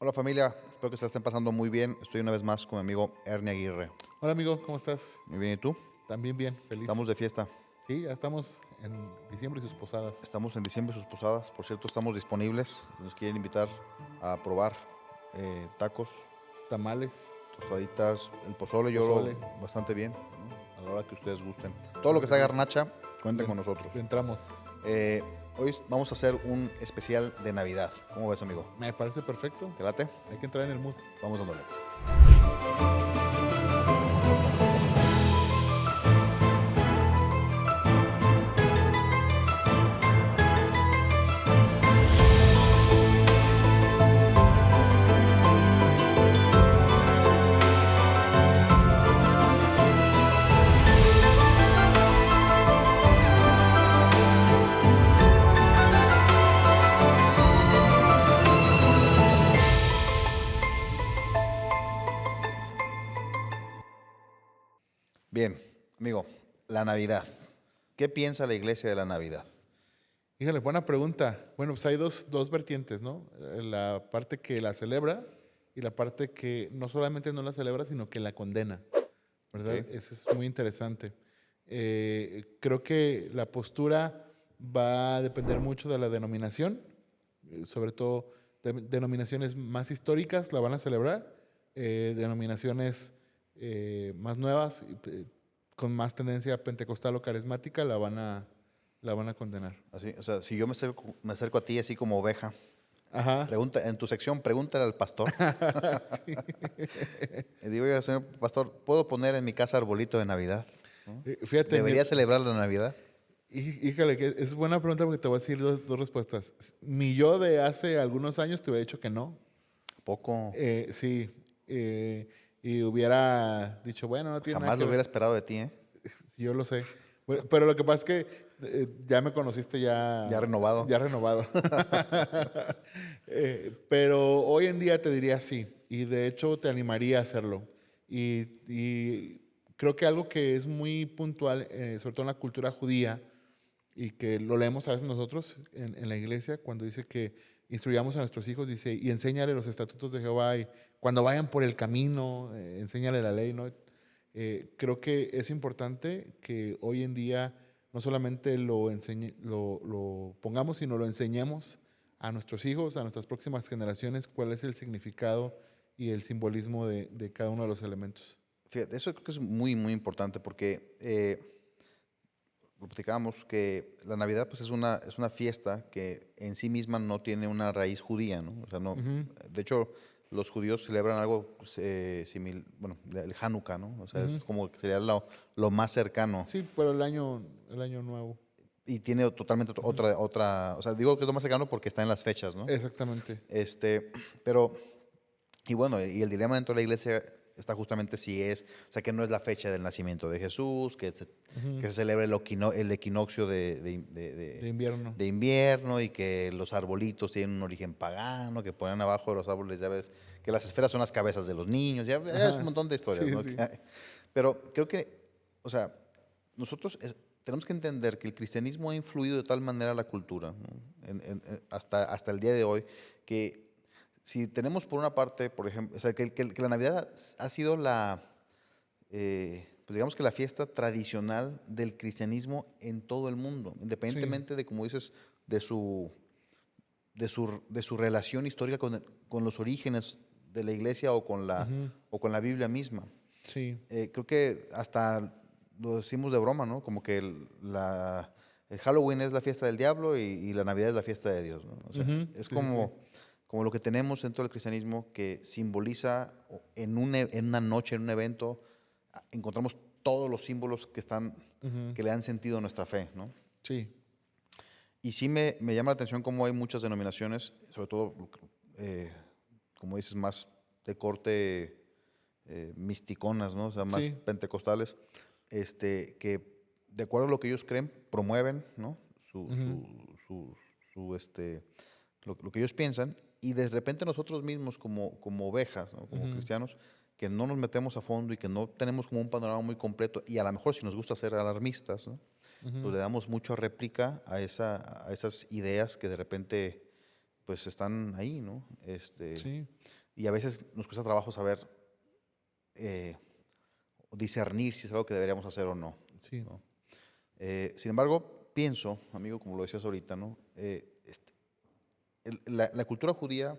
Hola familia, espero que se la estén pasando muy bien. Estoy una vez más con mi amigo Ernie Aguirre. Hola amigo, ¿cómo estás? Muy bien, ¿y tú? También bien, feliz. Estamos de fiesta. Sí, ya estamos en diciembre y sus posadas. Estamos en diciembre sus posadas. Por cierto, estamos disponibles. Si nos quieren invitar a probar tacos, Tamales, tostaditas, el pozole, pozole. bastante bien, ¿no? A la hora que ustedes gusten. Todo lo que sea garnacha, cuenten con nosotros. Le entramos. Hoy vamos a hacer un especial de Navidad. ¿Cómo ves, amigo? Me parece perfecto. ¿Te late? Hay que entrar en el mood. Vamos dándole. Bien, amigo, la Navidad. ¿Qué piensa la iglesia de la Navidad? Híjole, buena pregunta. Bueno, pues hay dos vertientes, ¿no? La parte que la celebra y la parte que no solamente no la celebra, sino que la condena, ¿verdad? Ok. Eso es muy interesante. Creo que la postura va a depender mucho de la denominación, sobre todo denominaciones más históricas la van a celebrar, denominaciones más nuevas, con más tendencia pentecostal o carismática, la van a condenar. Así, o sea, si yo me acerco a ti así como oveja, Ajá. pregunta, en tu sección, pregúntale al pastor. Sí. Y digo, oiga, señor pastor, ¿puedo poner en mi casa arbolito de Navidad? ¿No? Fíjate, ¿Debería celebrar la Navidad? híjole, que es buena pregunta porque te voy a decir dos respuestas. Mi yo de hace algunos años te hubiera dicho que no. Poco. Sí, y hubiera dicho, bueno, no tiene nada Jamás que lo hubiera ver. esperado de ti, ¿eh? Sí, yo lo sé. Bueno, pero lo que pasa es que ya me conociste Ya renovado. ya renovado. Pero hoy en día te diría sí. Y de hecho te animaría a hacerlo. Y creo que algo que es muy puntual, sobre todo en la cultura judía, y que lo leemos a veces nosotros en la iglesia, cuando dice que instruyamos a nuestros hijos, dice, y enséñale los estatutos de Jehová, y cuando vayan por el camino, enséñale la ley, ¿no? Creo que es importante que hoy en día no solamente lo pongamos, sino lo enseñemos a nuestros hijos, a nuestras próximas generaciones, cuál es el significado y el simbolismo de cada uno de los elementos. Fíjate, eso creo que es muy, muy importante porque lo platicábamos que la Navidad pues es una fiesta que en sí misma no tiene una raíz judía, ¿no? O sea, no, Ujú, de hecho, los judíos celebran algo similar, bueno, el Hanukkah, ¿no? O sea, ujú. es como que sería lo más cercano. Sí, pero el año nuevo. Y tiene totalmente Ujú. otra, o sea, digo que es lo más cercano porque está en las fechas, ¿no? Exactamente. Pero, y bueno, y el dilema dentro de la iglesia está justamente si es, o sea, que no es la fecha del nacimiento de Jesús, Ujú. que se celebre el equinoccio De invierno. de invierno y que los arbolitos tienen un origen pagano, que ponen abajo de los árboles, ya ves, que las esferas son las cabezas de los niños, ya es un Ajá. montón de historias, Sí, ¿no? sí. Pero creo que, o sea, nosotros tenemos que entender que el cristianismo ha influido de tal manera la cultura, ¿no? Hasta el día de hoy, que si tenemos por una parte, por ejemplo, o sea, que la Navidad ha sido pues digamos que la fiesta tradicional del cristianismo en todo el mundo, Sí. independientemente de, como dices, de de su relación histórica con los orígenes de la iglesia Ujú. o con la Biblia misma. Sí. Creo que hasta lo decimos de broma, ¿no? Como que el Halloween es la fiesta del diablo y la Navidad es la fiesta de Dios, ¿no? O sea, Ujú. es Sí, sí, sí. como lo que tenemos dentro del cristianismo que simboliza en una noche, en un evento, encontramos todos los símbolos Ujú. que le dan sentido a nuestra fe, ¿no? Sí. Y sí me llama la atención cómo hay muchas denominaciones, sobre todo, eh, como dices, más de corte misticonas, ¿no? O sea, más Sí. pentecostales, que de acuerdo a lo que ellos creen, promueven, ¿no? Su, Ujú. su, su, lo que ellos piensan, y de repente nosotros mismos como ovejas, ¿no? Como Ujú. cristianos, que no nos metemos a fondo y que no tenemos como un panorama muy completo, y a lo mejor si nos gusta ser alarmistas, ¿no? Pues Ujú. le damos mucha réplica a esas ideas que de repente pues están ahí, ¿no? Sí. Y a veces nos cuesta trabajo saber discernir si es algo que deberíamos hacer o no, Sí. ¿no? Sin embargo, pienso, amigo, como lo decías ahorita, ¿no? La cultura judía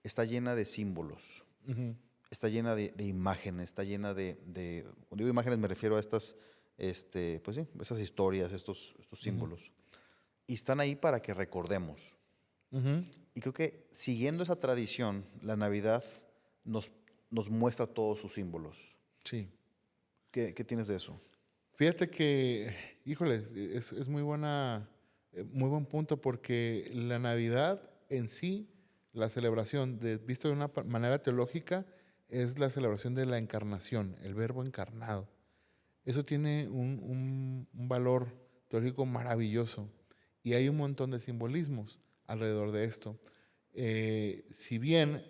está llena de símbolos, Ujú, está llena de imágenes, está llena cuando digo imágenes me refiero a estas, pues sí, esas historias, estos ujú, símbolos. Y están ahí para que recordemos. ujú. Y creo que siguiendo esa tradición, la Navidad nos, nos muestra todos sus símbolos. Sí. ¿Qué tienes de eso? Fíjate que, híjole, es muy buen punto porque la Navidad en sí, la celebración, visto de una manera teológica, es la celebración de la encarnación, el verbo encarnado. Eso tiene un valor teológico maravilloso y hay un montón de simbolismos alrededor de esto. Si bien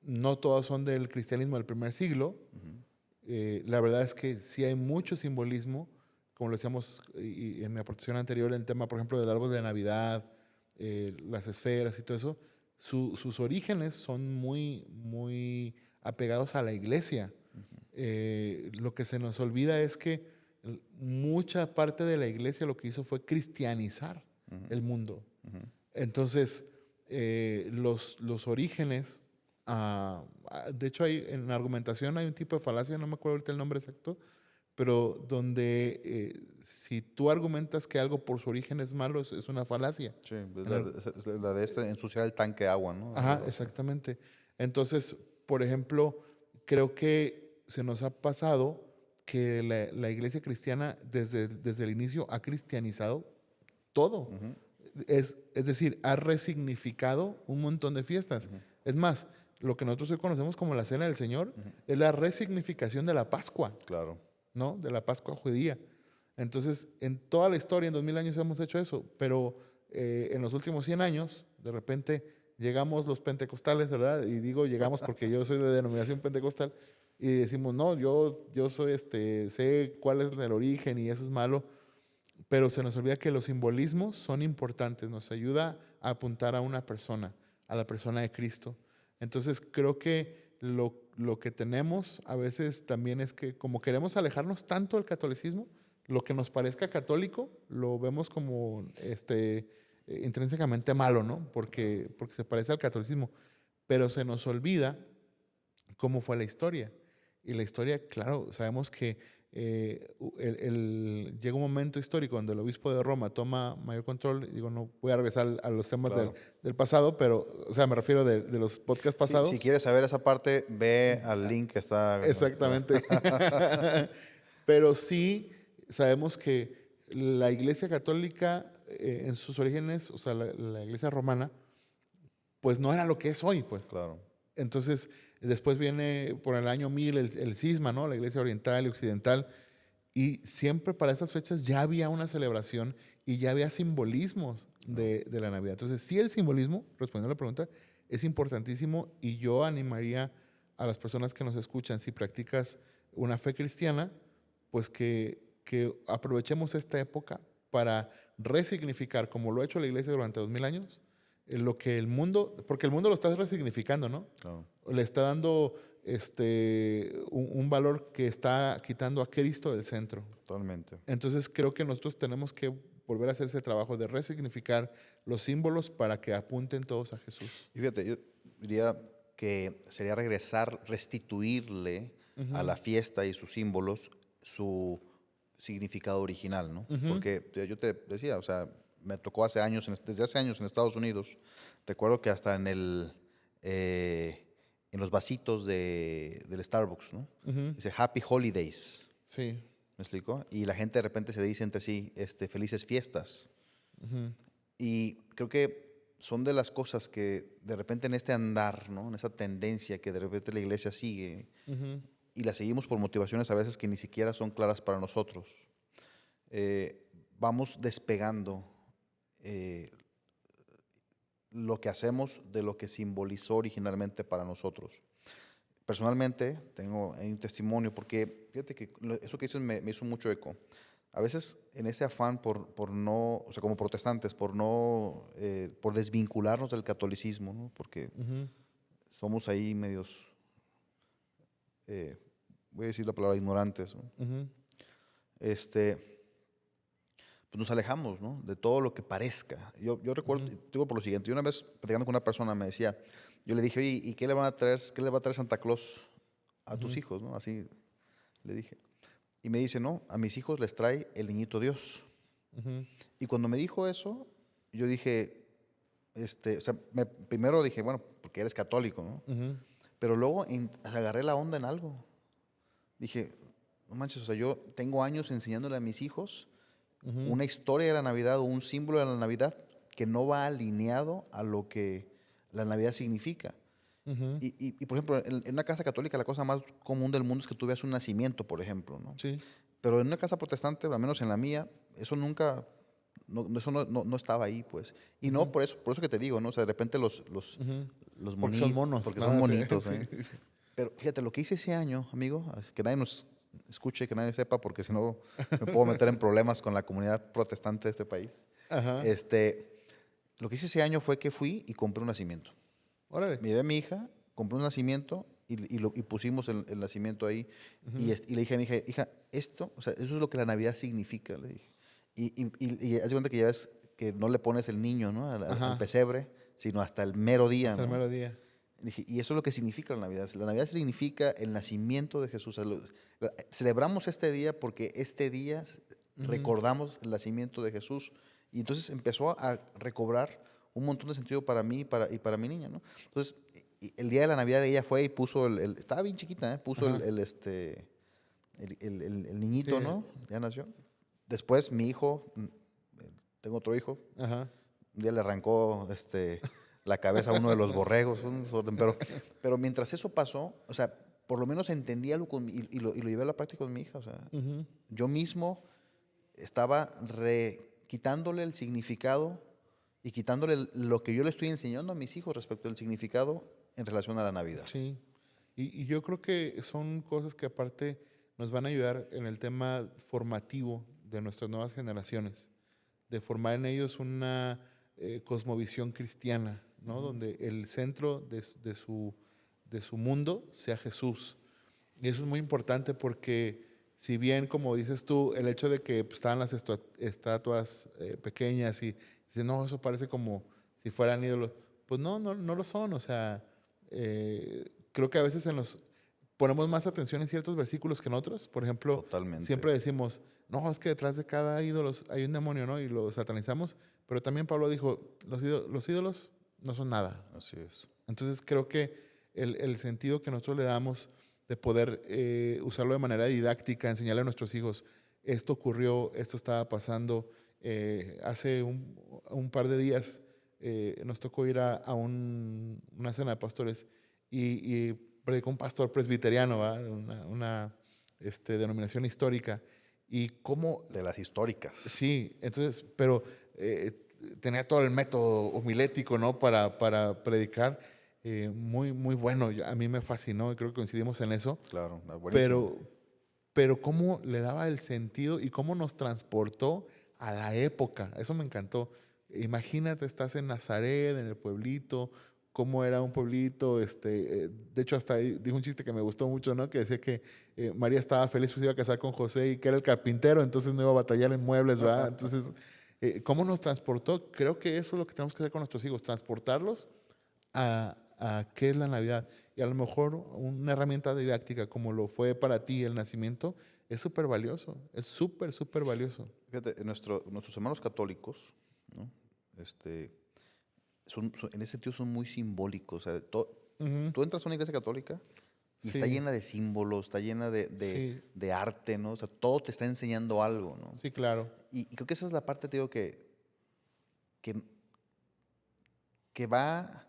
no todos son del cristianismo del primer siglo, Ujú. la verdad es que sí hay mucho simbolismo, como lo decíamos y en mi aportación anterior, en tema, por ejemplo, del árbol de Navidad, las esferas y todo eso, sus orígenes son muy apegados a la iglesia. Lo que se nos olvida es que mucha parte de la iglesia lo que hizo fue cristianizar Ujú, el mundo. ujú. Entonces, los orígenes, de hecho, en la argumentación hay un tipo de falacia, no me acuerdo ahorita el nombre exacto, pero donde si tú argumentas que algo por su origen es malo, es una falacia. Sí, En el- es la de ensuciar el tanque de agua, ¿no? Ajá, Algo así. exactamente. Entonces, por ejemplo, creo que se nos ha pasado que la iglesia cristiana desde el inicio ha cristianizado todo. Ujú, Es decir, ha resignificado un montón de fiestas. ujú, Es más, lo que nosotros hoy conocemos como la Cena del Señor ujú. es la resignificación de la Pascua, Claro. ¿no? De la Pascua judía. Entonces, en toda la historia, en 2000 años hemos hecho eso, pero en los últimos 100 años, de repente llegamos los pentecostales, ¿verdad? Y digo llegamos porque yo soy de denominación pentecostal y decimos, no, yo soy sé cuál es el origen y eso es malo, pero se nos olvida que los simbolismos son importantes, nos ayuda a apuntar a una persona, a la persona de Cristo. Entonces creo que lo que tenemos a veces también es que como queremos alejarnos tanto del catolicismo, lo que nos parezca católico lo vemos como intrínsecamente malo, ¿no? Porque se parece al catolicismo, pero se nos olvida cómo fue la historia. Y la historia, claro, sabemos que llega un momento histórico donde el obispo de Roma toma mayor control. Digo, no voy a regresar a los temas Claro. del pasado, pero, o sea, me refiero de los podcasts Sí, si pasados. quieres saber esa parte, ve al link que está. Exactamente. Pero sí sabemos que la Iglesia Católica, en sus orígenes, o sea, la Iglesia Romana, pues no era lo que es hoy, pues. Claro. Entonces, después viene por el año 1000 el cisma, ¿no? La iglesia oriental y occidental. Y siempre para esas fechas ya había una celebración y ya había simbolismos No. de la Navidad. Entonces, sí, el simbolismo, respondiendo a la pregunta, es importantísimo y yo animaría a las personas que nos escuchan, si practicas una fe cristiana, pues que aprovechemos esta época para resignificar, como lo ha hecho la iglesia durante 2000 años, lo que el mundo, porque el mundo lo está resignificando, ¿no? Claro. Le está dando un valor que está quitando a Cristo del centro. Totalmente. Entonces creo que nosotros tenemos que volver a hacer ese trabajo de resignificar los símbolos para que apunten todos a Jesús. Y fíjate, yo diría que sería regresar, restituirle a Ujú, la fiesta y sus símbolos su significado original, ¿no? ujú, Porque yo te decía, o sea, me tocó hace años, desde hace años en Estados Unidos, recuerdo que hasta en los vasitos del Starbucks, ¿no? ujú. Dice Happy Holidays, Sí. ¿me explico? Y la gente de repente se dice entre sí, felices fiestas. Ujú, Y creo que son de las cosas que de repente en este andar, ¿no? En esa tendencia que de repente la iglesia sigue ujú. y la seguimos por motivaciones a veces que ni siquiera son claras para nosotros, vamos despegando eh, lo que hacemos de lo que simbolizó originalmente para nosotros. Personalmente, hay un testimonio porque, fíjate que eso que dices me hizo mucho eco. a veces en ese afán por no, o sea, como protestantes, por no, por desvincularnos del catolicismo, ¿no? Porque Ujú, somos ahí medios, eh, voy a decir la palabra ignorantes, ¿no? ujú, Este, pues nos alejamos, ¿no? De todo lo que parezca. Yo recuerdo, ujú, digo por lo siguiente, yo una vez platicando con una persona me decía, yo le dije, oye, ¿y qué le van a traer, qué le va a traer Santa Claus a tus ujú, hijos, ¿no? Así le dije. Y me dice, no, a mis hijos les trae el niñito Dios. ujú, Y cuando me dijo eso, yo dije, o sea, primero dije, bueno, porque eres católico, ¿no? ujú, Pero luego agarré la onda en algo. Dije, no manches, o sea, yo tengo años enseñándole a mis hijos ujú, una historia de la Navidad o un símbolo de la Navidad que no va alineado a lo que la Navidad significa. ujú. Por ejemplo, en una casa católica la cosa más común del mundo es que tú veas un nacimiento, por ejemplo, ¿no? Sí. Pero en una casa protestante, al menos en la mía, eso nunca, eso no estaba ahí, pues. Y no Ujú, por eso que te digo, ¿no? O sea, de repente ujú. los Porque son monitos, monos, porque ¿no? son Así, monitos, sí. ¿eh? Pero fíjate, lo que hice ese año, amigo, así que nadie nos escuche, que nadie sepa, porque si no me puedo meter en problemas con la comunidad protestante de este país. Ajá. Este, lo que hice ese año fue que fui y compré un nacimiento. Órale. Me llevé a mi hija, compré un nacimiento y pusimos el nacimiento ahí. Ujú, Y le dije a mi hija, hija, esto, o sea, eso es lo que la Navidad significa, le dije. Haz de cuenta que ya ves que no le pones el niño, ¿no? Al ajá. pesebre, sino hasta el mero día, Hasta el ¿no? mero día. Le dije, y eso es lo que significa la Navidad. La Navidad significa el nacimiento de Jesús. O sea, celebramos este día porque este día Ujú, recordamos el nacimiento de Jesús. Y entonces empezó a recobrar un montón de sentido para mí y para mi niña, ¿no? Entonces, el día de la Navidad ella fue y puso estaba bien chiquita, ¿eh? Puso ajá. el niñito, Sí. ¿no? Ya nació. Después mi hijo, tengo otro hijo, Ajá. un día le arrancó la cabeza a uno de los borregos, un desorden, pero mientras eso pasó, o sea, por lo menos entendí algo y lo llevé a la práctica con mi hija. O sea, Ujú, yo mismo estaba quitándole el significado y quitándole lo que yo le estoy enseñando a mis hijos respecto al significado en relación a la Navidad. sí. Y yo creo que son cosas que aparte nos van a ayudar en el tema formativo de nuestras nuevas generaciones, de formar en ellos una cosmovisión cristiana, ¿no? Ujú. Donde el centro de su mundo sea Jesús. Y eso es muy importante porque si bien, como dices tú, el hecho de que pues, estaban las estatuas pequeñas y dices, no, eso parece como si fueran ídolos, pues no lo son. O sea, creo que a veces ponemos más atención en ciertos versículos que en otros. Por ejemplo, Totalmente. siempre decimos, no, es que detrás de cada ídolo hay un demonio, ¿no? Y lo satanizamos. Pero también Pablo dijo, los ídolos no son nada. Así es. Entonces creo que el sentido que nosotros le damos de poder usarlo de manera didáctica, enseñarle a nuestros hijos, esto ocurrió, esto estaba pasando. Hace un par de días nos tocó ir a una cena de pastores y predicó un pastor presbiteriano, ¿va? De una denominación histórica. Y cómo, De las históricas. sí, entonces, pero eh, tenía todo el método homilético, ¿no? Para predicar. Muy bueno. A mí me fascinó y creo que coincidimos en eso. Claro, buenísimo. Pero, pero cómo le daba el sentido y cómo nos transportó a la época. Eso me encantó. Imagínate, estás en Nazaret, en el pueblito, cómo era un pueblito. De hecho, hasta ahí dijo un chiste que me gustó mucho, ¿no? Que decía que María estaba feliz, pues iba a casar con José y que era el carpintero, entonces no iba a batallar en muebles, ¿verdad? Entonces, ¿cómo nos transportó? Creo que eso es lo que tenemos que hacer con nuestros hijos, transportarlos a qué es la Navidad. Y a lo mejor una herramienta didáctica como lo fue para ti el nacimiento es súper valioso, es súper valioso. Fíjate, nuestros hermanos católicos, ¿no? Este, en ese sentido son muy simbólicos. O sea, Ujú, tú entras a una iglesia católica y está sí, llena de símbolos, está llena sí, de arte, ¿no? O sea, todo te está enseñando algo, ¿no? sí, claro. Y creo que esa es la parte, te digo, que, que va,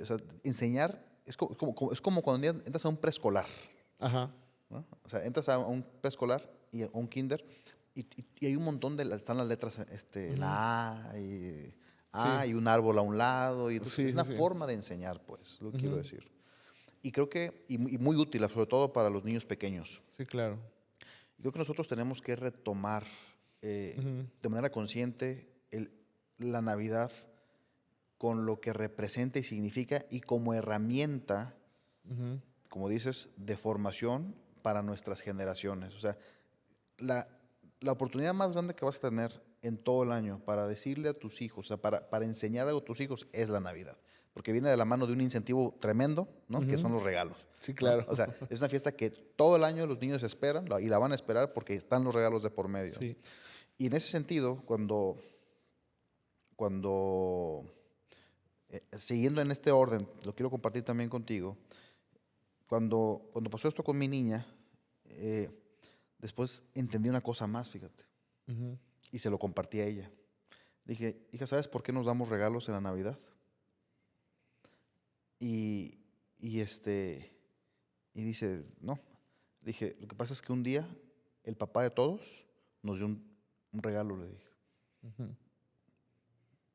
o sea, enseñar, es como cuando entras a un preescolar, Ajá, ¿no? O sea, entras a un preescolar y a un kinder y hay un montón están las letras, ujú, la sí, y un árbol a un lado, y entonces es sí, sí, una sí. forma de enseñar, pues, lo quiero Ujú, decir. Y creo que, y muy útil, sobre todo para los niños pequeños. sí, claro. Creo que nosotros tenemos que retomar de manera consciente la Navidad con lo que representa y significa y como herramienta, Ujú. como dices, de formación para nuestras generaciones. O sea, la, la oportunidad más grande que vas a tener en todo el año para decirle a tus hijos, o sea, para enseñar algo a tus hijos es la Navidad. Porque viene de la mano de un incentivo tremendo, ¿no? Que son Ujú. los regalos, Sí, ¿no? claro. O sea, es una fiesta que todo el año los niños esperan y la van a esperar porque están los regalos de por medio. Sí. Y en ese sentido, cuando siguiendo en este orden, lo quiero compartir también contigo, cuando pasó esto con mi niña, eh, después entendí una cosa más, fíjate, Ujú. y se lo compartí a ella. Dije, hija, ¿sabes por qué nos damos regalos en la Navidad? Y, y dice, no. Dije, lo que pasa es que un día el papá de todos nos dio un regalo, le dije. Ujú.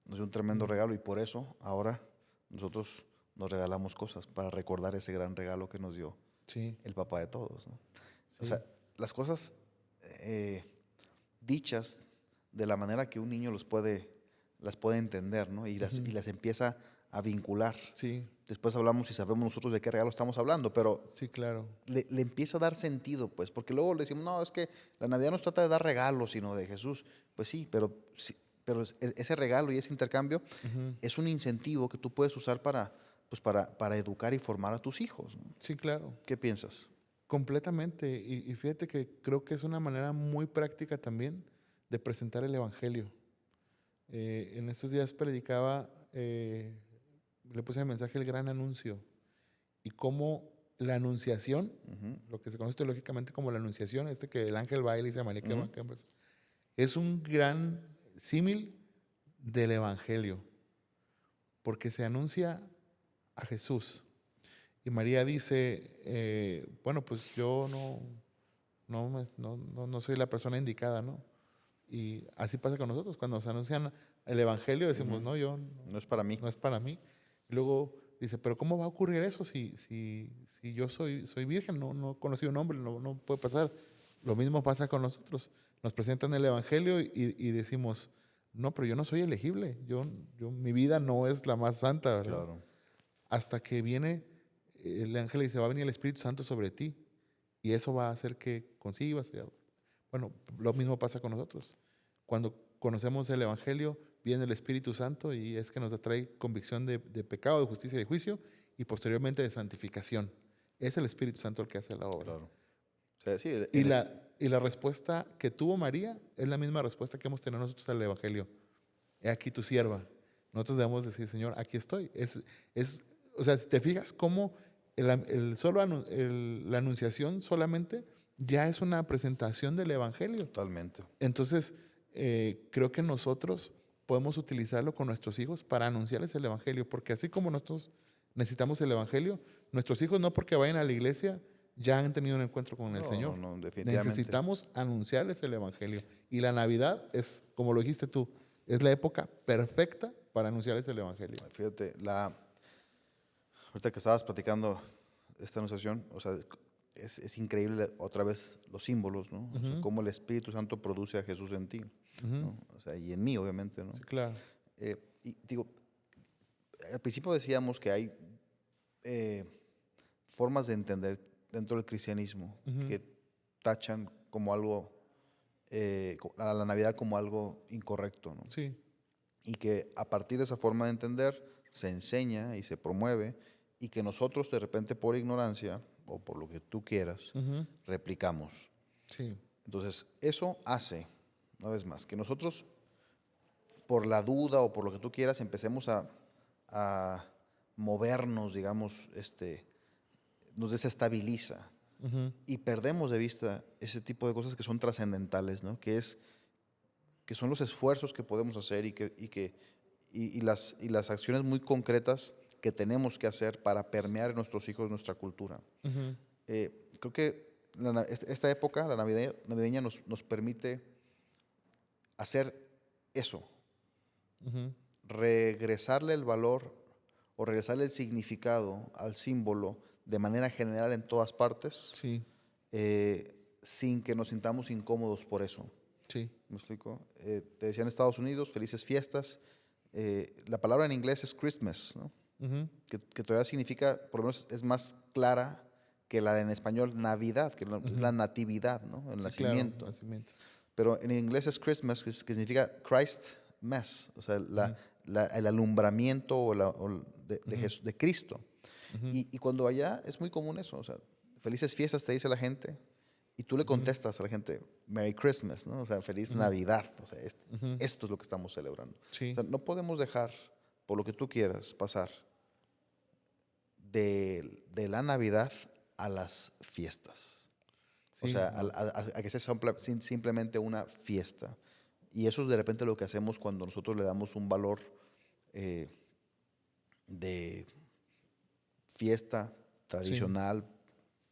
Nos dio un tremendo regalo y por eso ahora nosotros nos regalamos cosas para recordar ese gran regalo que nos dio Sí, el papá de todos, ¿no? O sí. sea, las cosas eh, dichas de la manera que un niño las puede entender, ¿no? Ujú. Y las empieza a vincular. Sí, Después hablamos y sabemos nosotros de qué regalo estamos hablando, pero sí, claro. le empieza a dar sentido, pues, porque luego le decimos, no, es que la Navidad no se trata de dar regalos, sino de Jesús. Pues sí, pero ese regalo y ese intercambio Ujú. es un incentivo que tú puedes usar pues para educar y formar a tus hijos, ¿no? Sí, claro. ¿Qué piensas? Completamente. Y fíjate que creo que es una manera muy práctica también de presentar el Evangelio. En estos días predicaba, le puse el mensaje El Gran Anuncio y cómo la anunciación, Ujú, lo que se conoce teológicamente como la anunciación, que el ángel va y le dice a María que ujú. es un gran símil del Evangelio, porque se anuncia a Jesús. Y María dice, bueno, pues yo no soy la persona indicada, ¿no? Y así pasa con nosotros. Cuando nos anuncian el Evangelio decimos, Ujú. no, yo No es para mí. no es para mí. Y luego dice, pero ¿cómo va a ocurrir eso si yo soy virgen? No he conocido un hombre, no puede pasar. Lo mismo pasa con nosotros. Nos presentan el Evangelio y decimos, no, pero yo no soy elegible. Mi vida no es la más santa, ¿verdad? Claro, Hasta que viene el ángel y dice, va a venir el Espíritu Santo sobre ti. Y eso va a hacer que concibas. Bueno, lo mismo pasa con nosotros. Cuando conocemos el Evangelio, viene el Espíritu Santo y es que nos trae convicción de pecado, de justicia y de juicio y posteriormente de santificación. Es el Espíritu Santo el que hace la obra. claro. O sea, sí, Y la respuesta que tuvo María es la misma respuesta que hemos tenido nosotros al Evangelio. He aquí tu sierva. Nosotros debemos decir, Señor, aquí estoy. O sea, si te fijas cómo la anunciación solamente ya es una presentación del Evangelio. totalmente. Entonces, creo que nosotros podemos utilizarlo con nuestros hijos para anunciarles el Evangelio, porque así como nosotros necesitamos el Evangelio, nuestros hijos no porque vayan a la iglesia ya han tenido un encuentro con el No, no, Señor. no, definitivamente. Necesitamos anunciarles el Evangelio. Y la Navidad es, como lo dijiste tú, es la época perfecta para anunciarles el Evangelio. Fíjate, ahorita que estabas platicando esta anunciación, o sea, es increíble otra vez los símbolos, ¿no? O sea, Ujú, cómo el Espíritu Santo produce a Jesús en ti, ujú. ¿no? O sea, y en mí, obviamente, ¿no? Sí, claro. Y digo, al principio decíamos que hay eh, formas de entender dentro del cristianismo Ujú. que tachan como algo, a la Navidad como algo incorrecto, ¿no? Sí. Y que a partir de esa forma de entender se enseña y se promueve y que nosotros de repente por ignorancia o por lo que tú quieras Ujú. replicamos. Sí. Entonces, eso hace, una vez más, que nosotros por la duda o por lo que tú quieras empecemos a movernos, digamos, nos desestabiliza Ujú. y perdemos de vista ese tipo de cosas que son trascendentales, ¿no? Que son los esfuerzos que podemos hacer y las acciones muy concretas que tenemos que hacer para permear en nuestros hijos nuestra cultura. Ujú. Creo que esta época, la navideña, nos permite hacer eso, Ujú. regresarle el valor o regresarle el significado al símbolo de manera general en todas partes, Sí. eh, sin que nos sintamos incómodos por eso. Sí. ¿Me explico? Te decía en Estados Unidos, felices fiestas. La palabra en inglés es Christmas, ¿no? Ujú. Que todavía significa, por lo menos es más clara que la en español, Navidad, que es la natividad, ¿no? El Sí, claro, nacimiento. nacimiento. Pero en inglés es Christmas, que significa Christ Mass, o sea, Ujú. el alumbramiento Ujú. de Cristo. Ujú. Y cuando allá es muy común eso, o sea, felices fiestas te dice la gente, y tú le Ujú. contestas a la gente, Merry Christmas, ¿no? O sea, feliz Ujú. Navidad, o sea, Ujú. esto es lo que estamos celebrando. O Sí. sea, no podemos dejar, por lo que tú quieras, pasar de la Navidad a las fiestas. O Sí, sea, no. a que sea simplemente una fiesta. Y eso es de repente lo que hacemos cuando nosotros le damos un valor eh, de fiesta Sí, tradicional,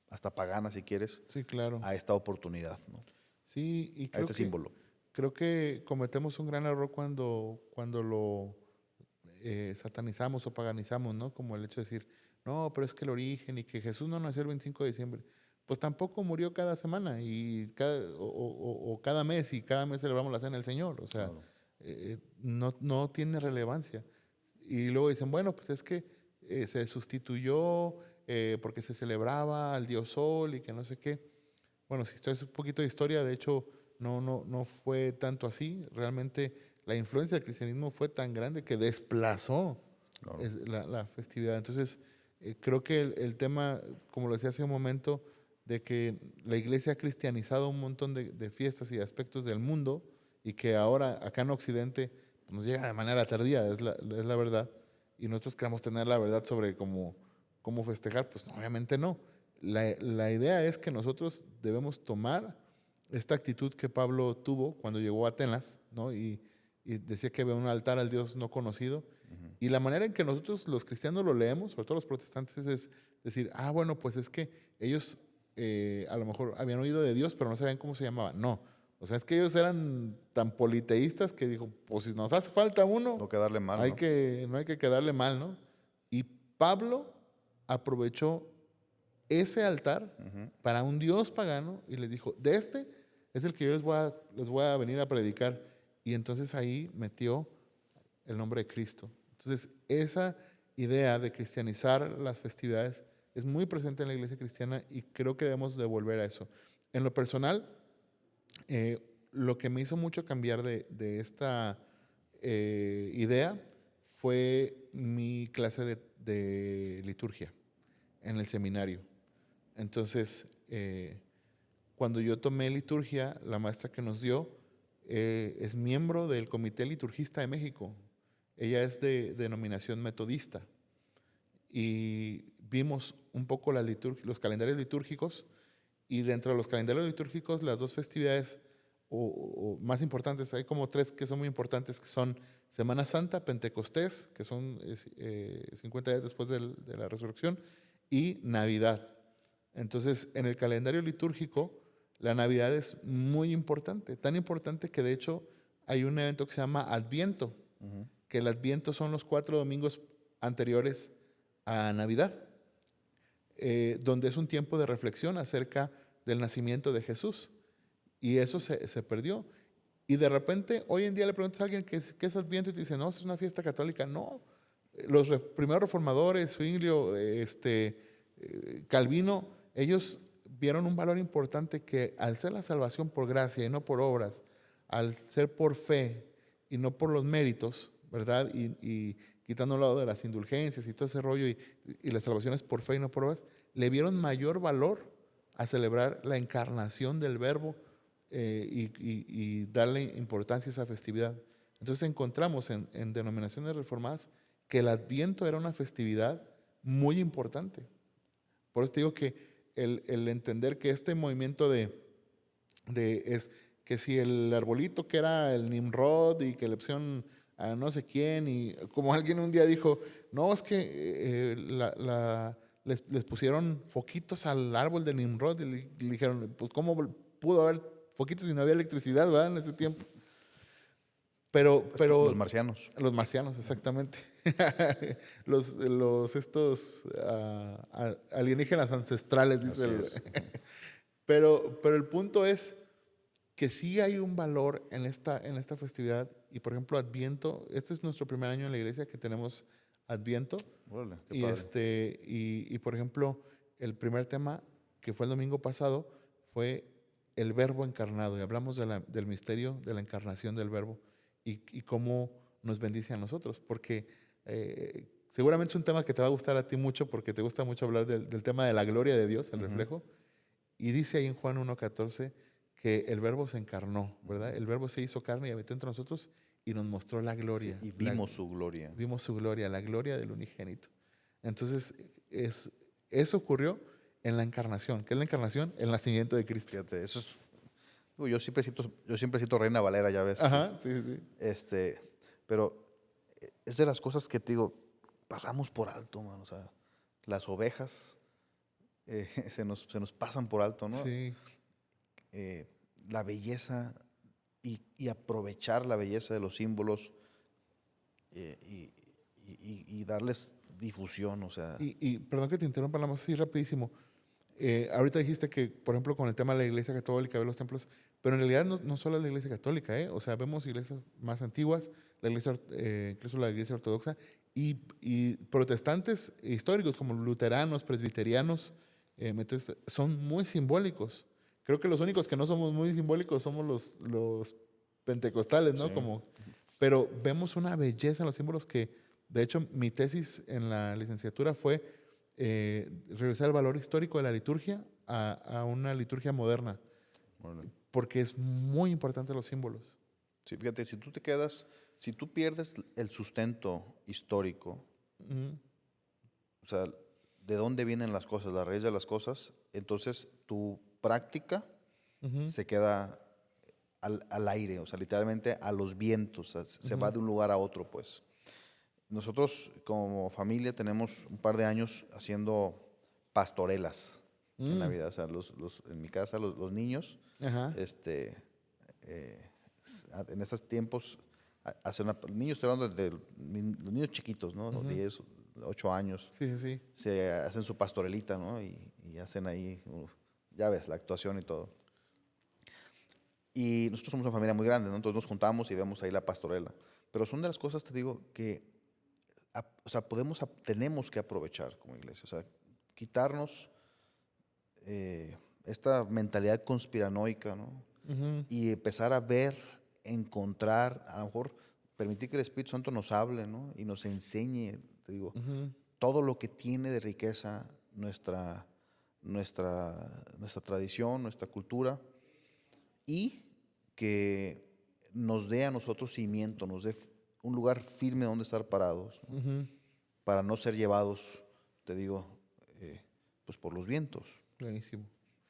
hasta pagana si quieres, sí, claro. a esta oportunidad, ¿no? Sí, y A este símbolo. creo que cometemos un gran error cuando lo satanizamos o paganizamos, ¿no? Como el hecho de decir, no, pero es que el origen y que Jesús no nació el 25 de diciembre. Pues tampoco murió cada semana o cada mes y cada mes celebramos la cena del Señor. O sea, Claro. no tiene relevancia. Y luego dicen, bueno, pues es que se sustituyó porque se celebraba al dios Sol y que no sé qué. Bueno, si esto es un poquito de historia, de hecho, no fue tanto así. Realmente la influencia del cristianismo fue tan grande que desplazó Claro. la festividad. Entonces, creo que el tema, como lo decía hace un momento, de que la iglesia ha cristianizado un montón de fiestas y de aspectos del mundo y que ahora acá en Occidente pues, nos llega de manera tardía, es la verdad. Y nosotros queremos tener la verdad sobre cómo festejar, pues obviamente no. La idea es que nosotros debemos tomar esta actitud que Pablo tuvo cuando llegó a Atenas, ¿no? Y decía que había un altar al Dios no conocido. Ujú. Y la manera en que nosotros los cristianos lo leemos, sobre todo los protestantes, es decir, ah, bueno, pues es que ellos a lo mejor habían oído de Dios, pero no sabían cómo se llamaba. No, o sea, es que ellos eran tan politeístas que dijo, pues si nos hace falta uno, No quedarle mal, ¿no? no hay que quedarle mal, ¿no? Y Pablo aprovechó ese altar Ujú. para un dios pagano y les dijo, de este es el que yo les voy a venir a predicar. Y entonces ahí metió el nombre de Cristo. Entonces, esa idea de cristianizar las festividades es muy presente en la iglesia cristiana y creo que debemos de volver a eso. En lo personal, eh, lo que me hizo mucho cambiar de esta idea fue mi clase de liturgia en el seminario. Entonces, cuando yo tomé liturgia, la maestra que nos dio es miembro del Comité Liturgista de México. Ella es de denominación metodista. Y vimos un poco los calendarios litúrgicos y dentro de los calendarios litúrgicos las dos festividades o más importantes, hay como tres que son muy importantes, que son Semana Santa, Pentecostés, que son 50 días después de la resurrección, y Navidad. Entonces, en el calendario litúrgico, la Navidad es muy importante, tan importante que de hecho hay un evento que se llama Adviento, Ujú. que el Adviento son los 4 domingos anteriores a Navidad, donde es un tiempo de reflexión acerca del nacimiento de Jesús. Y eso se perdió. Y de repente, hoy en día le preguntas a alguien qué es Adviento y te dice, no, es una fiesta católica. No, los primeros reformadores, Zwinglio, Calvino, ellos vieron un valor importante que al ser la salvación por gracia y no por obras, al ser por fe y no por los méritos, ¿verdad? Y quitando un lado de las indulgencias y todo ese rollo y la salvación es por fe y no por obras, le vieron mayor valor a celebrar la encarnación del Verbo y darle importancia a esa festividad. Entonces encontramos en denominaciones reformadas que el Adviento era una festividad muy importante. Por eso te digo que el entender que este movimiento es que si el arbolito que era el Nimrod y que le pusieron a no sé quién y como alguien un día dijo, no, es que les pusieron foquitos al árbol de Nimrod y le dijeron, pues ¿cómo pudo haber foquitos si no había electricidad, ¿verdad? En ese tiempo. Es que los Pero marcianos. los marcianos, exactamente. Estos alienígenas ancestrales, dice Así es. Ujú. Pero el punto es que sí hay un valor en esta festividad. Y por ejemplo, Adviento, este es nuestro primer año en la iglesia que tenemos Adviento. Órale, qué Y, padre. y por ejemplo, el primer tema que fue el domingo pasado fue el Verbo encarnado. Y hablamos del misterio de la encarnación del Verbo y cómo nos bendice a nosotros. Porque seguramente es un tema que te va a gustar a ti mucho porque te gusta mucho hablar del tema de la gloria de Dios, el Ujú. reflejo. Y dice ahí en Juan 1:14 que el Verbo se encarnó, ¿verdad? El Verbo se hizo carne y habitó entre nosotros y nos mostró la Sí, gloria. y vimos su gloria. Vimos su gloria, la gloria del unigénito. Entonces, eso ocurrió en la encarnación. ¿Qué es la encarnación? El nacimiento de Cristo. Fíjate, eso es. Digo, yo siempre cito Reina Valera, ya ves. Ajá, sí, sí, sí. Pero es de las cosas que te digo, pasamos por alto, man. O sea, las ovejas se nos pasan por alto, ¿no? Sí, Eh, la belleza y aprovechar la belleza de los símbolos y darles difusión, o sea. y perdón que te interrumpa, nada más así rapidísimo. Ahorita dijiste que, por ejemplo, con el tema de la iglesia católica, de los templos, pero en realidad no solo es la iglesia católica, ¿eh? O sea, vemos iglesias más antiguas, la iglesia, incluso la iglesia ortodoxa, y protestantes históricos como luteranos, presbiterianos, metodistas, son muy simbólicos. Creo que los únicos que no somos muy simbólicos somos los pentecostales, Sí. ¿no? Pero vemos una belleza en los símbolos que, de hecho, mi tesis en la licenciatura fue regresar el valor histórico de la liturgia a una liturgia moderna, Órale. porque es muy importante los símbolos. Sí, fíjate, si tú pierdes el sustento histórico, Ujú, o sea, de dónde vienen las cosas, la raíz de las cosas, entonces tu práctica ujú, se queda al aire, o sea, literalmente a los vientos, o sea, se va ujú, de un lugar a otro, pues. Nosotros como familia tenemos un par de años haciendo pastorelas en mm, Navidad, o sea, en mi casa los niños, ajá, este, en estos tiempos, hacen niños, estoy hablando de los niños chiquitos, ¿no? ujú, 10, 8 años, sí, sí, sí, se hacen su pastorelita, ¿no? Y hacen ahí, ya ves, la actuación y todo. Y nosotros somos una familia muy grande, ¿no? Entonces nos juntamos y vemos ahí la pastorela. Pero son de las cosas, te digo, que, o sea, tenemos que aprovechar como iglesia. O sea, quitarnos esta mentalidad conspiranoica, ¿no? ujú, Y empezar a ver, encontrar, a lo mejor permitir que el Espíritu Santo nos hable, ¿no? Y nos enseñe, te digo, ujú, todo lo que tiene de riqueza nuestra tradición, nuestra cultura, y que nos dé a nosotros cimiento, nos dé un lugar firme donde estar parados, ¿no? ujú. Para no ser llevados, te digo, pues por los vientos, Buenísimo,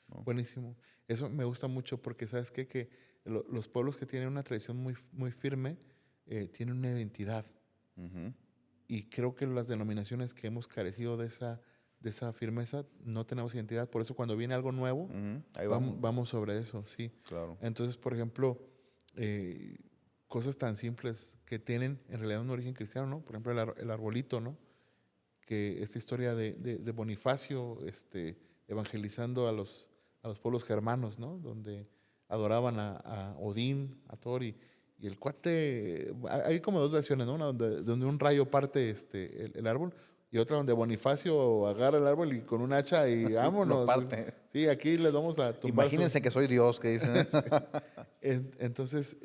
¿no? buenísimo. Eso me gusta mucho porque, ¿sabes qué? Que los pueblos que tienen una tradición muy, muy firme tienen una identidad. Ujú, Y creo que las denominaciones que hemos carecido de esa firmeza no tenemos identidad. Por eso cuando viene algo nuevo, ujú, ahí vamos, vamos sobre eso, sí. claro. Entonces, por ejemplo, eh, cosas tan simples que tienen en realidad un origen cristiano, ¿no? Por ejemplo, el arbolito, ¿no? Que esta historia de Bonifacio evangelizando a los pueblos germanos, ¿no? Donde adoraban a Odín, a Thor, y el cuate, hay como dos versiones, ¿no? Una donde un rayo parte el árbol y otra donde Bonifacio agarra el árbol y con un hacha y Lo vámonos. parte. Sí, aquí les vamos a tumbar su... Imagínense que soy Dios, que dicen. Sí. Entonces,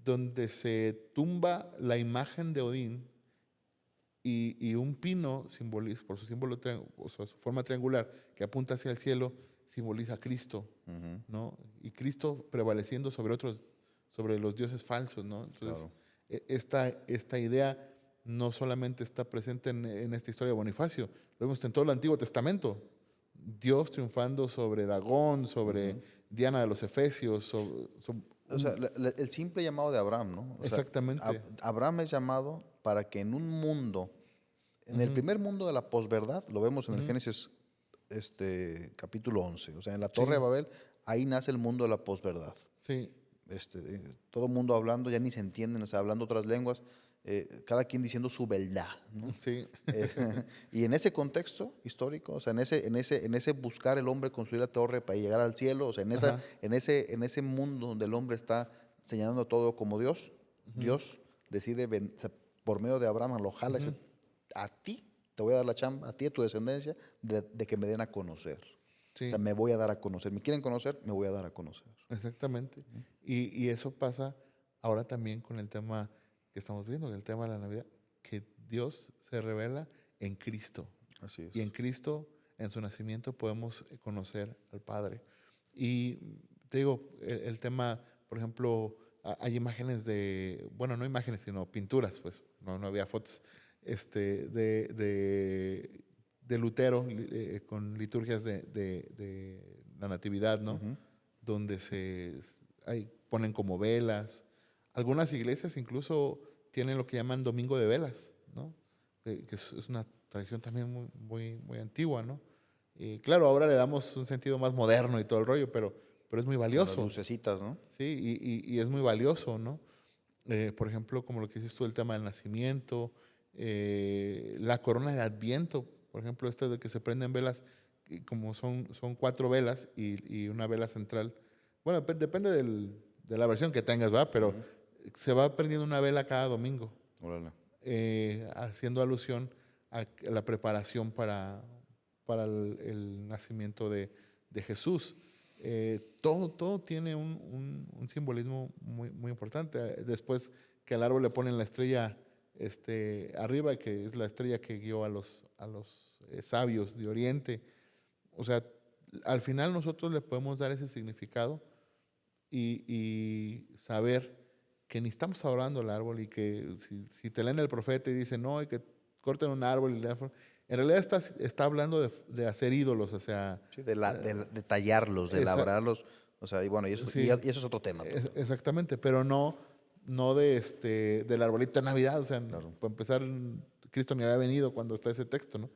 donde se tumba la imagen de Odín y un pino simboliza, por su símbolo, o sea, su forma triangular que apunta hacia el cielo, simboliza a Cristo, Ujú, ¿no? Y Cristo prevaleciendo sobre los dioses falsos, ¿no? Entonces, claro. esta idea no solamente está presente en esta historia de Bonifacio, lo vemos en todo el Antiguo Testamento. Dios triunfando sobre Dagón, sobre Ujú. Diana de los Efesios, O sea, el simple llamado de Abraham, ¿no? O sea, exactamente. Abraham es llamado para que en un mundo, en el Ujú, primer mundo de la posverdad, lo vemos en el ujú, Génesis capítulo 11, o sea, en la Torre de sí, Babel, ahí nace el mundo de la posverdad. sí. Todo mundo hablando, ya ni se entienden, o sea, hablando otras lenguas, cada quien diciendo su verdad, ¿no? Sí, Y en ese contexto histórico, o sea, en ese buscar el hombre construir la torre para llegar al cielo, o sea, ajá, en ese mundo donde el hombre está señalando todo como Dios, ujú, Dios decide, o sea, por medio de Abraham, lo jala y ujú, dice, a ti te voy a dar la chamba, a ti y a tu descendencia, de que me den a conocer. O sea, sí, me voy a dar a conocer. ¿Me quieren conocer? Me voy a dar a conocer. exactamente. Y eso pasa ahora también con el tema que estamos viendo, el tema de la Navidad, que Dios se revela en Cristo. Así es. Y en Cristo, en su nacimiento, podemos conocer al Padre. Y te digo, el tema, por ejemplo, hay imágenes de, bueno, no imágenes, sino pinturas, pues, no había fotos, de Lutero con liturgias de la Natividad, ¿no? Ujú. Donde ponen como velas. Algunas iglesias incluso tienen lo que llaman Domingo de Velas, ¿no? Que es una tradición también muy antigua, ¿no? Y claro, ahora le damos un sentido más moderno y todo el rollo, pero es muy Con las valioso, lucecitas, ¿no? ¿sí? Y es muy valioso, ¿no? Por ejemplo, como lo que dices tú, el tema del nacimiento, la corona de Adviento, por ejemplo, esta de que se prenden velas, y como son 4 velas y una vela central. Bueno, depende de la versión que tengas, ¿va? Pero Ujú. se va prendiendo una vela cada domingo, Órale. haciendo alusión a la preparación para el nacimiento de Jesús. Todo tiene un simbolismo muy importante. Después que al árbol le ponen la estrella arriba, que es la estrella que guió a los sabios de Oriente. O sea, al final nosotros le podemos dar ese significado y saber que ni estamos adorando el árbol y que si te leen el profeta y dicen, no, y que corten un árbol, en realidad está hablando de hacer ídolos, o sea, Sí, de tallarlos, de esa, labrarlos. O sea, y bueno, sí, y eso es otro tema, pues. exactamente, pero no del arbolito de Navidad, o sea, Claro. para empezar, Cristo ni había venido cuando está ese texto, ¿no?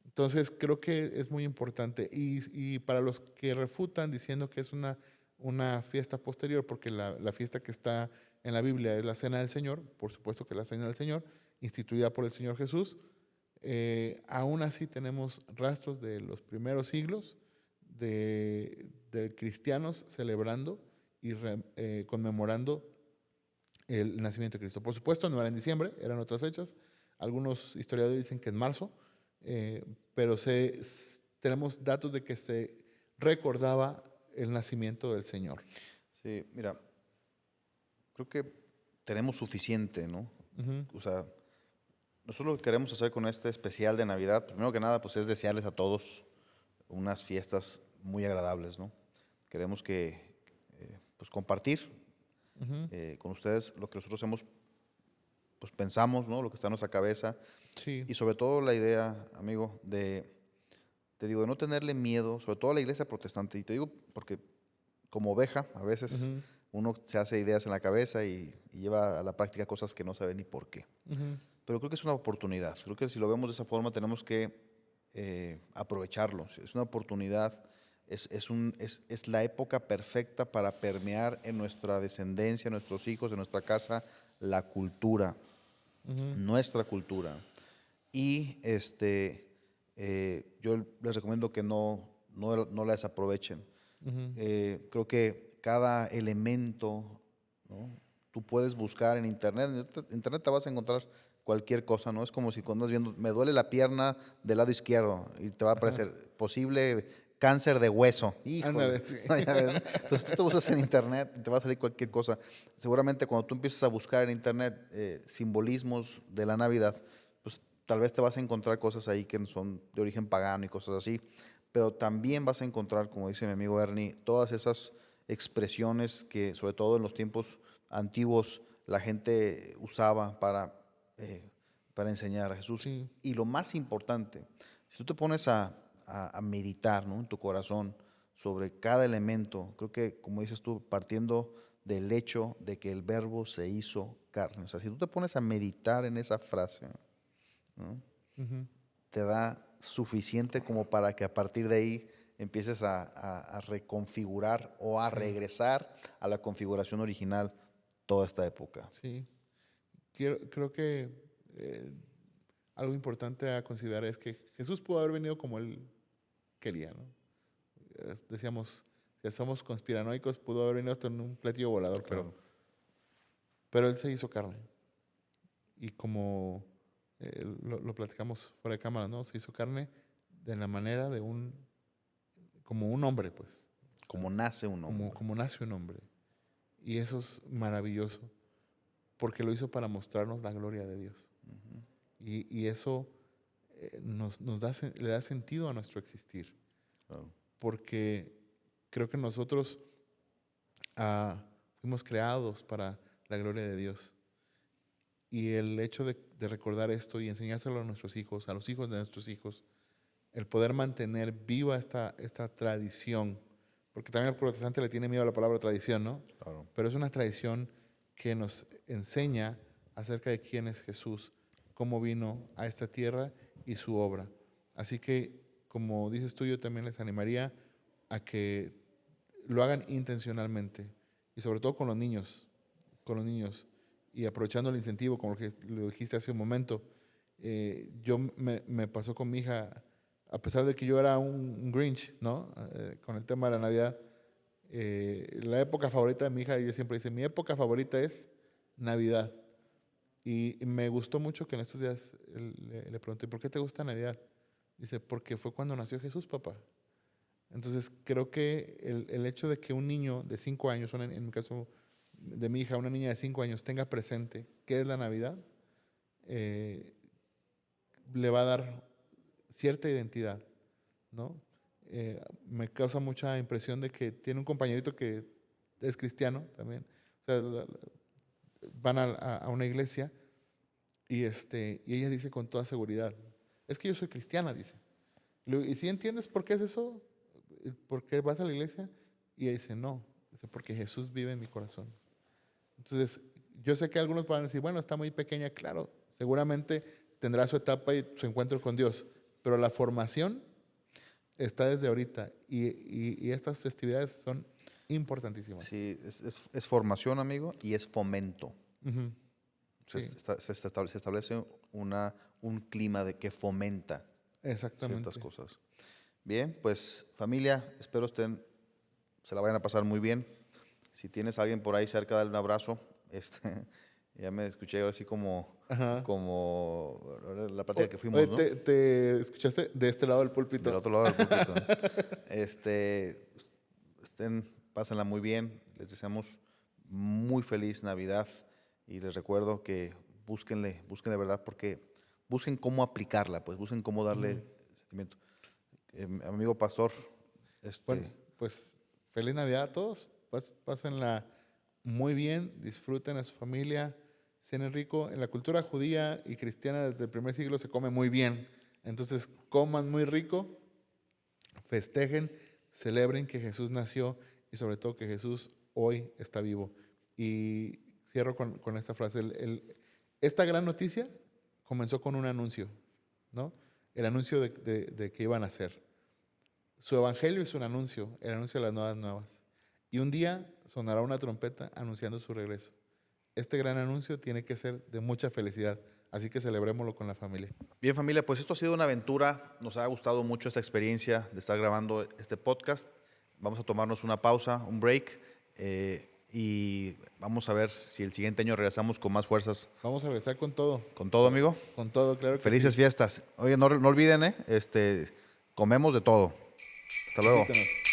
Entonces, creo que es muy importante. Y para los que refutan diciendo que es una fiesta posterior, porque la fiesta que está en la Biblia es la Cena del Señor, por supuesto que es la Cena del Señor, instituida por el Señor Jesús, aún así tenemos rastros de los primeros siglos de cristianos celebrando y conmemorando el nacimiento de Cristo. Por supuesto, no era en diciembre, eran otras fechas. Algunos historiadores dicen que en marzo, pero tenemos datos de que se recordaba el nacimiento del Señor. Sí, mira, creo que tenemos suficiente, ¿no? Ujú, O sea, nosotros lo que queremos hacer con este especial de Navidad, primero que nada, pues es desearles a todos unas fiestas muy agradables, ¿no? Queremos pues compartir ujú. con ustedes lo que nosotros hemos, pues pensamos, ¿no? Lo que está en nuestra cabeza Sí, y sobre todo la idea, amigo, te digo, de no tenerle miedo, sobre todo a la iglesia protestante. Y te digo porque como oveja, a veces ujú, uno se hace ideas en la cabeza y lleva a la práctica cosas que no sabe ni por qué. ujú. Pero creo que es una oportunidad. Creo que si lo vemos de esa forma tenemos que aprovecharlo. Es una oportunidad, es la época perfecta para permear en nuestra descendencia, en nuestros hijos, en nuestra casa, la cultura, Ujú, nuestra cultura. Y yo les recomiendo que no la desaprovechen. ujú, Creo que cada elemento, ¿no? Tú puedes buscar en internet. En internet te vas a encontrar cualquier cosa, ¿no? Es como si cuando andas viendo, me duele la pierna del lado izquierdo y te va a ajá. aparecer posible cáncer de hueso. Híjole. Ándale, sí. Ya ves, ¿no? Entonces tú te buscas en internet y te va a salir cualquier cosa. Seguramente cuando tú empiezas a buscar en internet simbolismos de la Navidad, pues tal vez te vas a encontrar cosas ahí que son de origen pagano y cosas así, pero también vas a encontrar, como dice mi amigo Ernie, todas esas expresiones que sobre todo en los tiempos antiguos la gente usaba eh, para enseñar a Jesús. Sí, Y lo más importante, si tú te pones a meditar, ¿no? En tu corazón sobre cada elemento, creo que, como dices tú, partiendo del hecho de que el verbo se hizo carne. O sea, si tú te pones a meditar en esa frase, ¿no? ujú, Te da suficiente como para que a partir de ahí empieces a reconfigurar o a sí, regresar a la configuración original toda esta época. sí. creo que algo importante a considerar es que Jesús pudo haber venido como él quería, ¿no? Decíamos, si somos conspiranoicos, pudo haber venido hasta en un platillo volador, Claro. pero él se hizo carne. Y como lo platicamos fuera de cámara, ¿no? Se hizo carne de la manera de como un hombre, pues. Como nace un hombre. Como nace un hombre. Y eso es maravilloso, porque lo hizo para mostrarnos la gloria de Dios. Ujú. Y eso le da sentido a nuestro existir, Claro. porque creo que nosotros fuimos creados para la gloria de Dios. Y el hecho de recordar esto y enseñárselo a nuestros hijos, a los hijos de nuestros hijos, el poder mantener viva esta tradición, porque también el protestante le tiene miedo a la palabra tradición, ¿no? Claro. Pero es una tradición que nos enseña acerca de quién es Jesús, cómo vino a esta tierra y su obra. Así que, como dices tú, yo también les animaría a que lo hagan intencionalmente y sobre todo con los niños, y aprovechando el incentivo, como lo dijiste hace un momento. Yo me pasó con mi hija, a pesar de que yo era un Grinch, ¿no? Con el tema de la Navidad. La época favorita de mi hija, ella siempre dice, mi época favorita es Navidad. Y me gustó mucho que en estos días le pregunté, ¿por qué te gusta Navidad? Dice, porque fue cuando nació Jesús, papá. Entonces, creo que el hecho de que un niño de 5 años, en mi caso de mi hija, una niña de 5 años, tenga presente qué es la Navidad, le va a dar cierta identidad, ¿no? Me causa mucha impresión de que tiene un compañerito que es cristiano también. O sea, van a una iglesia y ella dice con toda seguridad, es que yo soy cristiana, dice. ¿Y si entiendes por qué es eso? ¿Por qué vas a la iglesia? Y ella dice, no, dice, porque Jesús vive en mi corazón. Entonces, yo sé que algunos van a decir, bueno, está muy pequeña, claro, seguramente tendrá su etapa y su encuentro con Dios, pero la formación está desde ahorita y estas festividades son importantísimas. Sí, es formación, amigo, y es fomento. Uh-huh. Se, Sí. se establece un clima de que fomenta Exactamente. ciertas cosas. Bien, pues familia, espero se la vayan a pasar muy bien. Si tienes a alguien por ahí cerca, dale un abrazo. Ya me escuché ahora así como la plática que fuimos, Oye, ¿no? te escuchaste de este lado del púlpito. Del otro lado del púlpito. Pásenla muy bien. Les deseamos muy feliz Navidad y les recuerdo que búsquenle verdad, porque busquen cómo aplicarla, pues busquen cómo darle sentimiento. Amigo pastor, Bueno, pues feliz Navidad a todos. Pásenla muy bien, disfruten a su familia, cenen rico. En la cultura judía y cristiana desde el primer siglo se come muy bien. Entonces coman muy rico, festejen, celebren que Jesús nació y sobre todo que Jesús hoy está vivo. Y cierro con esta frase. Esta gran noticia comenzó con un anuncio, ¿no? El anuncio de que iban a nacer. Su evangelio es un anuncio, el anuncio de las nuevas nuevas. Y un día sonará una trompeta anunciando su regreso. Este gran anuncio tiene que ser de mucha felicidad, así que celebrémoslo con la familia. Bien, familia, pues esto ha sido una aventura. Nos ha gustado mucho esta experiencia de estar grabando este podcast. Vamos a tomarnos una pausa, un break, y vamos a ver si el siguiente año regresamos con más fuerzas. Vamos a regresar con todo. Con todo, amigo. Con todo, claro que Felices sí. fiestas. Oye, no olviden, comemos de todo. Hasta luego. Visítenos.